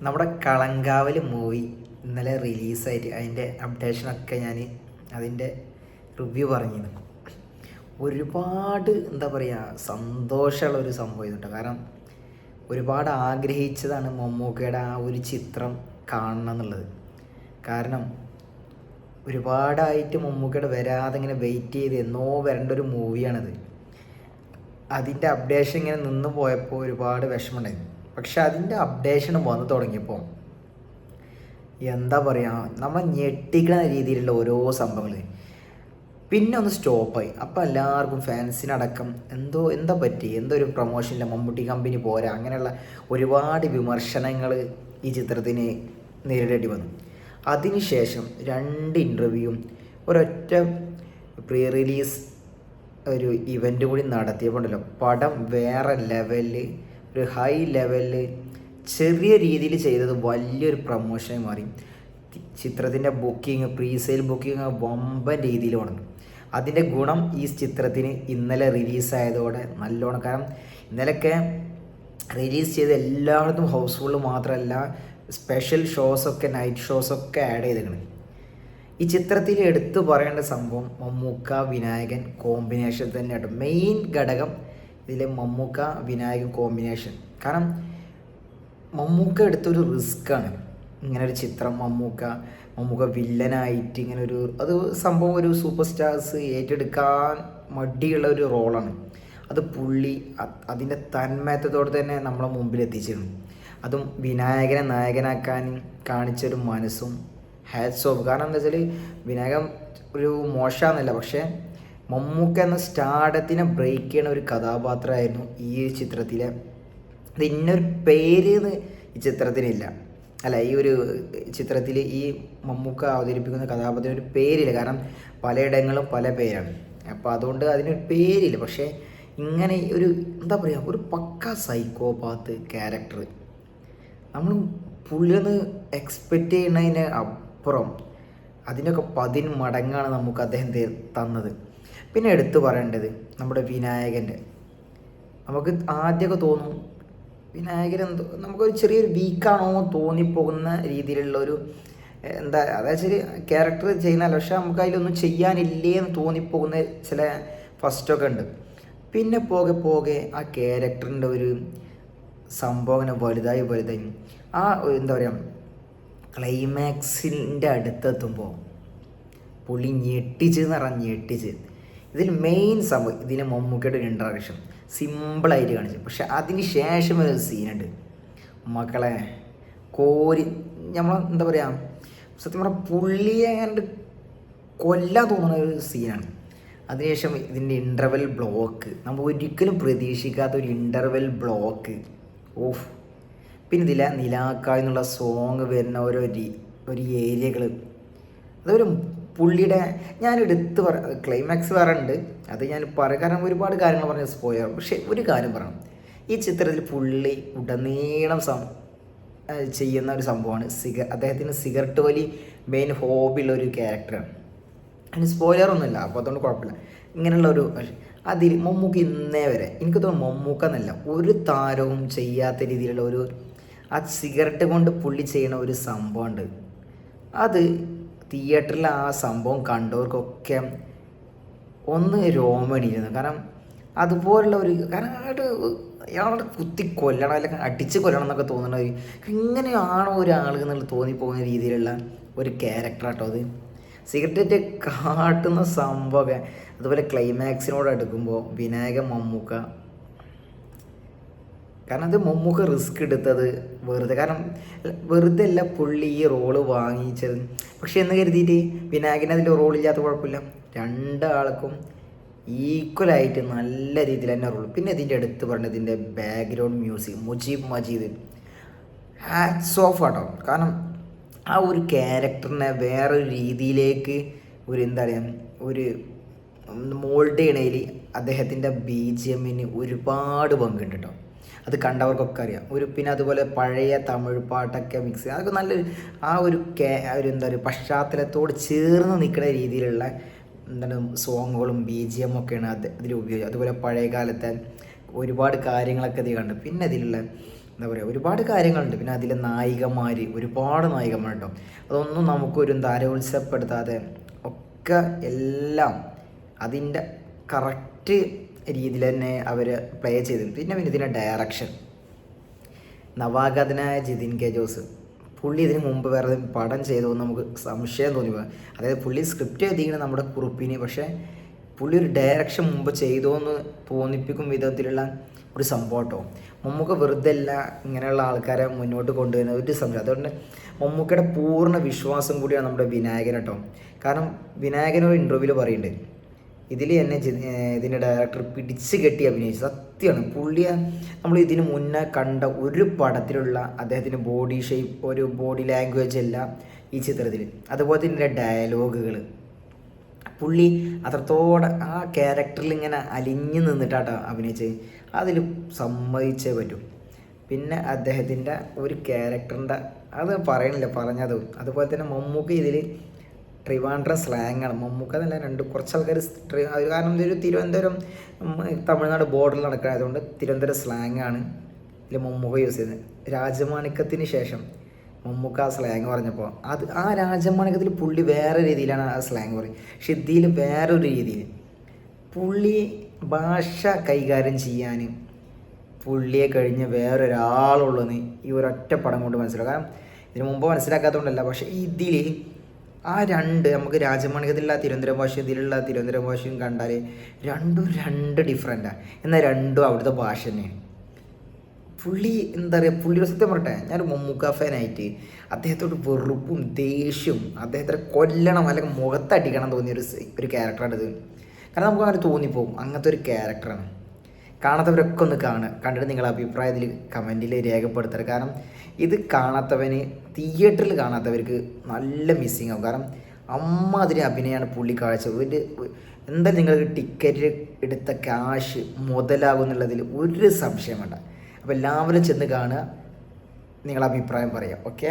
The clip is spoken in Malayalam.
നമ്മുടെ കളങ്കാവൽ മൂവി ഇന്നലെ റിലീസായിട്ട് അതിൻ്റെ അപ്ഡേഷനൊക്കെ ഞാൻ അതിൻ്റെ റിവ്യൂ പറഞ്ഞിരുന്നു. ഒരുപാട് എന്താ പറയുക സന്തോഷമുള്ള ഒരു സംഭവം കേട്ടോ. കാരണം ഒരുപാട് ആഗ്രഹിച്ചതാണ് മമ്മൂക്കയുടെ ആ ഒരു ചിത്രം കാണണം എന്നുള്ളത്. കാരണം ഒരുപാടായിട്ട് മമ്മൂക്കയുടെ വരാതെ ഇങ്ങനെ വെയിറ്റ് ചെയ്ത് എന്നോ വരേണ്ട ഒരു മൂവിയാണത്. അതിൻ്റെ അപ്ഡേഷൻ ഇങ്ങനെ നിന്ന് പോയപ്പോൾ ഒരുപാട് വിഷമമുണ്ടായിരുന്നു. പക്ഷെ അതിൻ്റെ അപ്ഡേഷൻ വന്നു തുടങ്ങിയപ്പോൾ എന്താ പറയുക, നമ്മൾ ഞെട്ടിക്കുന്ന രീതിയിലുള്ള ഓരോ സംഭവങ്ങൾ പിന്നെ ഒന്ന് സ്റ്റോപ്പായി. അപ്പോൾ എല്ലാവർക്കും ഫാൻസിനടക്കം എന്താ പറ്റി, എന്തോ ഒരു പ്രൊമോഷനില്ല, മമ്മൂട്ടി കമ്പനി പോരാ, അങ്ങനെയുള്ള ഒരുപാട് വിമർശനങ്ങൾ ഈ ചിത്രത്തിന് നേരിടേണ്ടി വന്നു. അതിനുശേഷം 2 ഇൻ്റർവ്യൂവും ഒരൊറ്റ പ്രീ റിലീസ് ഒരു ഇവൻ്റ് കൂടി നടത്തിയപ്പോണ്ടല്ലോ പടം വേറെ ലെവലിൽ, ഒരു ഹൈ ലെവലിൽ ചെറിയ രീതിയിൽ ചെയ്തത് വലിയൊരു പ്രൊമോഷനായി മാറി. ചിത്രത്തിൻ്റെ ബുക്കിംഗ്, പ്രീസെയിൽ ബുക്കിംഗ് വമ്പൻ രീതിയിൽ വന്നു. അതിൻ്റെ ഗുണം ഈ ചിത്രത്തിന് ഇന്നലെ റിലീസായതോടെ നല്ലോണം. കാരണം ഇന്നലെയൊക്കെ റിലീസ് ചെയ്ത് എല്ലായിടത്തും ഹൗസ്ഫുള്ള് മാത്രമല്ല, സ്പെഷ്യൽ ഷോസൊക്കെ, നൈറ്റ് ഷോസൊക്കെ ആഡ് ചെയ്തിരിക്കണം. ഈ ചിത്രത്തിൽ എടുത്തു പറയേണ്ട സംഭവം മമ്മൂക്ക വിനായകൻ കോമ്പിനേഷൻ തന്നെയാണ്. മെയിൻ ഘടകം ഇതിലെ മമ്മൂക്ക വിനായകൻ കോമ്പിനേഷൻ. കാരണം മമ്മൂക്ക എടുത്തൊരു റിസ്ക്കാണ് ഇങ്ങനൊരു ചിത്രം. മമ്മൂക്ക വില്ലനായിട്ട് ഇങ്ങനൊരു സംഭവം ഒരു സൂപ്പർ സ്റ്റാർസ് ഏറ്റെടുക്കാൻ മടിയുള്ള ഒരു റോളാണ്. അത് പുള്ളി അതിൻ്റെ തന്മയത്തോടെ തന്നെ നമ്മളെ മുമ്പിൽ എത്തിച്ചിരുന്നു. അതും വിനായകനെ നായകനാക്കാൻ കാണിച്ചൊരു മനസ്സും ഹാറ്റ്സ് ഓഫ്. കാരണം എന്താ വെച്ചാൽ വിനായകൻ ഒരു മോശമാണെന്നല്ല, പക്ഷേ മമ്മൂക്ക എന്ന സ്റ്റാർഡത്തിനെ ബ്രേക്ക് ചെയ്യുന്ന ഒരു കഥാപാത്രമായിരുന്നു ഈ ചിത്രത്തിലെ. അത് ഇന്നൊരു പേര് ഈ ചിത്രത്തിനില്ല, അല്ല ഈ ഒരു ചിത്രത്തിൽ ഈ മമ്മൂക്ക അവതരിപ്പിക്കുന്ന കഥാപാത്രത്തിന് ഒരു പേരില്ല. കാരണം പലയിടങ്ങളും പല പേരാണ്. അപ്പോൾ അതുകൊണ്ട് അതിനൊരു പേരില്ല. പക്ഷേ ഇങ്ങനെ ഒരു എന്താ പറയുക, ഒരു പക്ക സൈക്കോപാത്ത് ക്യാരക്ടർ നമ്മൾ പുള്ളിയൊന്ന് എക്സ്പെക്റ്റ് ചെയ്യുന്നതിന് അപ്പുറം അതിനൊക്കെ 10 മടങ്ങാണ് നമുക്ക് അദ്ദേഹം തന്നത്. പിന്നെ എടുത്തു പറയേണ്ടത് നമ്മുടെ വിനായകൻ്റെ. നമുക്ക് ആദ്യമൊക്കെ തോന്നും വിനായകൻ നമുക്കൊരു ചെറിയൊരു വീക്കാണോ തോന്നിപ്പോകുന്ന രീതിയിലുള്ളൊരു അതായത് ശരി ക്യാരക്ടർ ചെയ്യുന്നതല്ല, പക്ഷെ നമുക്ക് അതിലൊന്നും ചെയ്യാനില്ലേ എന്ന് തോന്നിപ്പോകുന്ന ചില ഫസ്റ്റൊക്കെ ഉണ്ട്. പിന്നെ പോകെ പോകെ ആ ക്യാരക്ടറിൻ്റെ ഒരു സംഭവം അങ്ങനെ വലുതായി ആ എന്താ പറയുക, ക്ലൈമാക്സിൻ്റെ അടുത്തെത്തുമ്പോൾ പുള്ളി ഞെട്ടിച്ച്. ഇതിൽ മെയിൻ സംഭവം ഇതിൽ മമ്മൂക്കയുടെ ഒരു ഇൻട്രഡക്ഷൻ സിമ്പിളായിട്ട് കാണിച്ചു. പക്ഷെ അതിന് ശേഷം ഒരു സീനുണ്ട് മക്കളെ കോരി നമ്മൾ എന്താ പറയുക, സത്യം പറഞ്ഞാൽ പുള്ളിയെ കണ്ട് കൊല്ലാൻ തോന്നുന്ന ഒരു സീനാണ്. അതിനുശേഷം ഇതിൻ്റെ ഇൻ്റർവെൽ ബ്ലോക്ക്, നമ്മൾ ഒരിക്കലും പ്രതീക്ഷിക്കാത്ത ഒരു ഇൻ്റർവെൽ ബ്ലോക്ക്. ഓഫ്. പിന്നെ ഇതിലെ നിലാക്കായ് എന്നുള്ള സോങ് വരുന്ന ഒരു ഏരിയകൾ, അതൊരു പുള്ളിയുടെ ഞാൻ എടുത്ത് ക്ലൈമാക്സ് വേറെ ഉണ്ട്, അത് ഞാൻ കാരണം ഒരുപാട് കാര്യങ്ങൾ പറഞ്ഞ് സ്പോയിലർ. പക്ഷേ ഒരു കാര്യം പറയണം, ഈ ചിത്രത്തിൽ പുള്ളി ഉടനീളം ചെയ്യുന്ന ഒരു സംഭവമാണ് അദ്ദേഹത്തിന് സിഗരറ്റ് വലി മെയിൻ ഹോബിയുള്ള ഒരു ക്യാരക്ടറാണ്. അതിന് സ്പോയിലറൊന്നുമില്ല, അപ്പോൾ അതുകൊണ്ട് കുഴപ്പമില്ല. ഇങ്ങനെയുള്ള അതിൽ മമ്മൂക്ക ഇന്നേ വരെ എനിക്ക് തോന്നുന്നു മമ്മൂക്ക എന്നല്ല ഒരു താരവും ചെയ്യാത്ത രീതിയിലുള്ള ആ സിഗരറ്റ് കൊണ്ട് പുള്ളി ചെയ്യുന്ന ഒരു സംഭവമുണ്ട്. അത് തിയേറ്ററിൽ ആ സംഭവം കണ്ടവർക്കൊക്കെ ഒന്ന് രോമണിയിരുന്നു. കാരണം അതുപോലുള്ള കാരണം അയാളുടെ കുത്തി കൊല്ലണം അല്ലെങ്കിൽ അടിച്ച് കൊല്ലണം എന്നൊക്കെ തോന്നുന്ന ഇങ്ങനെയാണോ ഒരാൾ എന്നുള്ള തോന്നിപ്പോകുന്ന രീതിയിലുള്ള ഒരു ക്യാരക്ടറാട്ടോ അത്. സിഗരറ്റ് കാട്ടുന്ന സംഭവമൊക്കെ. അതുപോലെ ക്ലൈമാക്സിനോട് അടുക്കുമ്പോൾ വിനായകൻ മമ്മൂക്ക, കാരണം അത് മമ്മൂക്ക റിസ്ക് എടുത്തത് കാരണം വെറുതെ അല്ല പുള്ളി ഈ റോള് വാങ്ങിച്ചത്. പക്ഷെ എന്ന് കരുതിയിട്ട് വിനായകന് അതിൽ റോളില്ലാത്ത കുഴപ്പമില്ല, 2 ആൾക്കും ഈക്വലായിട്ട് നല്ല രീതിയിൽ തന്നെ റോൾ. പിന്നെ ഇതിൻ്റെ അടുത്ത് പറഞ്ഞത് ഇതിൻ്റെ background music Mujeeb Majeed hats off ആട്ടോ. കാരണം ആ ഒരു ക്യാരക്ടറിനെ വേറൊരു രീതിയിലേക്ക് എന്താ പറയുക, മോൾഡ് ചെയ്യണതിൽ അദ്ദേഹത്തിൻ്റെ BGM ഒരുപാട് പങ്കുണ്ട് കേട്ടോ. അത് കണ്ടവർക്കൊക്കെ അറിയാം. പിന്നെ അതുപോലെ പഴയ തമിഴ് പാട്ടൊക്കെ മിക്സ് ചെയ്യുക, അതൊക്കെ നല്ലൊരു എന്താ പറയുക പശ്ചാത്തലത്തോട് ചേർന്ന് നിൽക്കുന്ന രീതിയിലുള്ള സോങ്ങുകളും BGM ഒക്കെയാണ് അതിൽ ഉപയോഗിച്ചത്. അതുപോലെ പഴയ കാലത്തെ ഒരുപാട് കാര്യങ്ങളൊക്കെ ഇത് കണ്ടു. പിന്നെ ഇതിലുള്ള എന്താ പറയുക, ഒരുപാട് കാര്യങ്ങളുണ്ട്. പിന്നെ അതിലെ നായികമാർ, ഒരുപാട് നായികമാർ കേട്ടോ. അതൊന്നും നമുക്കൊരു താരോത്സവപ്പെടുത്താതെ ഒക്കെ എല്ലാം അതിൻ്റെ കറക്റ്റ് രീതിയിൽ തന്നെ അവർ പ്ലേ ചെയ്തു. പിന്നെ ഇതിൻ്റെ ഡയറക്ഷൻ, നവാഗതനായ ജിതിൻ കെ ജോസ്, പുള്ളി ഇതിന് മുമ്പ് വേറെ പടം ചെയ്തോന്ന് നമുക്ക് സംശയം തോന്നിപ്പോയി. അതായത് പുള്ളി സ്ക്രിപ്റ്റ് എഴുതിയിരിക്കുന്നത് നമ്മുടെ കുറിപ്പിന്, പക്ഷേ പുള്ളി ഒരു ഡയറക്ഷൻ മുമ്പ് ചെയ്തോന്ന് തോന്നിപ്പിക്കും വിധത്തിലുള്ള ഒരു സംഭവം കേട്ടോ. മമ്മൂക്ക വെറുതെ അല്ല ഇങ്ങനെയുള്ള ആൾക്കാരെ മുന്നോട്ട് കൊണ്ടുവരുന്ന ഒരു സംശയം. അതുകൊണ്ട് മമ്മൂക്കയുടെ പൂർണ്ണ വിശ്വാസം കൂടിയാണ് നമ്മുടെ വിനായകൻ കേട്ടോ. കാരണം വിനായകൻ ഒരു ഇൻ്റർവ്യൂവിൽ പറയുന്നുണ്ട്, ഇതിൽ എന്നെ ഇതിൻ്റെ ഡയറക്ടർ പിടിച്ച് കെട്ടി അഭിനയിച്ചു. സത്യമാണ്, പുള്ളിയെ നമ്മൾ ഇതിന് മുന്നേ കണ്ട ഒരു പടത്തിലുള്ള അദ്ദേഹത്തിൻ്റെ ബോഡി ഷേപ്പ്, ഒരു ബോഡി ലാംഗ്വേജ് അല്ല ഈ ചിത്രത്തിൽ. അതുപോലെ തന്നെ ഡയലോഗുകൾ, പുള്ളി അത്രത്തോടെ ആ ക്യാരക്ടറിൽ ഇങ്ങനെ അലിഞ്ഞു നിന്നിട്ടാട്ടോ അഭിനയിച്ചത്. അതിൽ സമ്മതിച്ചേ പറ്റൂ. പിന്നെ അദ്ദേഹത്തിൻ്റെ ഒരു ക്യാരക്ടറിൻ്റെ അത് പറയണില്ല, പറഞ്ഞത്. അതുപോലെ തന്നെ മമ്മൂക്ക ഇതിൽ ട്രിവാൻഡ്രം സ്ലാങ്ങാണ്. മമ്മൂക്ക എന്നല്ല, കുറച്ച് ആൾക്കാർ കാരണം ഇതൊരു തിരുവനന്തപുരം തമിഴ്നാട് ബോർഡറിൽ നടക്കുന്നതായതുകൊണ്ട് തിരുവനന്തപുരം സ്ലാങ്ങാണ് ഇതിൽ മമ്മൂക്ക യൂസ് ചെയ്യുന്നത്. രാജമാണിക്യത്തിന് ശേഷം മമ്മൂക്ക ആ സ്ലാങ് പറഞ്ഞപ്പോൾ ആ രാജമാണിക്യത്തിൽ പുള്ളി വേറെ രീതിയിലാണ് ആ സ്ലാങ് പറയും. പക്ഷെ ഇതിൽ വേറൊരു രീതിയിൽ പുള്ളി ഭാഷ കൈകാര്യം ചെയ്യാൻ പുള്ളിയെ കഴിഞ്ഞ് വേറൊരാളുള്ളെന്ന് ഈ ഒരൊറ്റ പടം കൊണ്ട് മനസ്സിലാവും. കാരണം ഇതിനു മുമ്പ് മനസ്സിലാക്കാത്തതുകൊണ്ടല്ല, പക്ഷേ ഇതിൽ ആ നമുക്ക് രാജമാണിക്യത്തിലുള്ള തിരുവനന്തപുരം ഭാഷ, ഇതിലുള്ള തിരുവനന്തപുരം ഭാഷയും കണ്ടാൽ രണ്ട് ഡിഫറെൻറ്റാണ്. എന്നാൽ രണ്ടും അവിടുത്തെ ഭാഷ തന്നെയാണ്. പുള്ളി എന്താ പറയുക, പുള്ളിയുടെ സത്യം പറയട്ടെ, ഞാനൊരു മമ്മൂക്ക ഫാനായിട്ട് അദ്ദേഹത്തോട് വെറുപ്പും ദേഷ്യവും, അദ്ദേഹത്തെ കൊല്ലണം അല്ലെങ്കിൽ മുഖത്തടിക്കണം തോന്നിയ ഒരു ക്യാരക്ടറാണിത്. കാരണം നമുക്ക് അങ്ങനെ തോന്നിപ്പോവും, അങ്ങനത്തെ ഒരു ക്യാരക്ടറാണ്. കാണാത്തവരൊക്കെ ഒന്ന് കണ്ടിട്ട് നിങ്ങളുടെ അഭിപ്രായത്തിൽ കമൻറ്റിൽ രേഖപ്പെടുത്തരുത്. കാരണം ഇത് കാണാത്തവന്, തിയേറ്ററിൽ കാണാത്തവർക്ക് നല്ല മിസ്സിങ് ആവും. കാരണം അതിന് അഭിനയമാണ് പുള്ളി കാഴ്ച. എന്താ നിങ്ങൾക്ക് ടിക്കറ്റ് എടുത്ത ക്യാഷ് മുതലാകും എന്നുള്ളതിൽ ഒരു സംശയം വേണ്ട. അപ്പോൾ എല്ലാവരും ചെന്ന് കാണുക, നിങ്ങളുടെ അഭിപ്രായം പറയാം. ഓക്കെ.